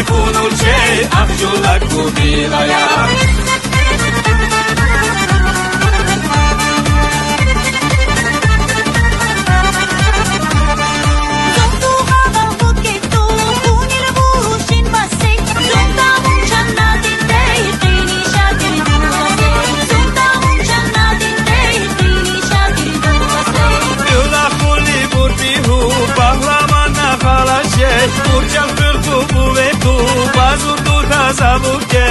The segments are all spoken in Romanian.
bunul ce Abjulak kubilaya Urcam cârcu buvecu, bazul tu ta zabuche.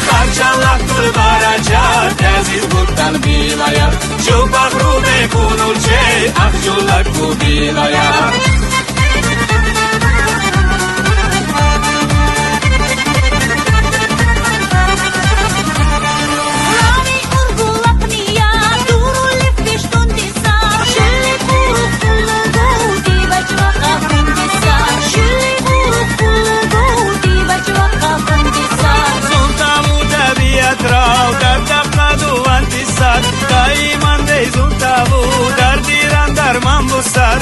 Karçanlak turbaraca, teziz buktan bilaya. Şu bahrume kunul ce, Abjulak kubilaya. Daiman de zuntavu, dar diran dar mam busar.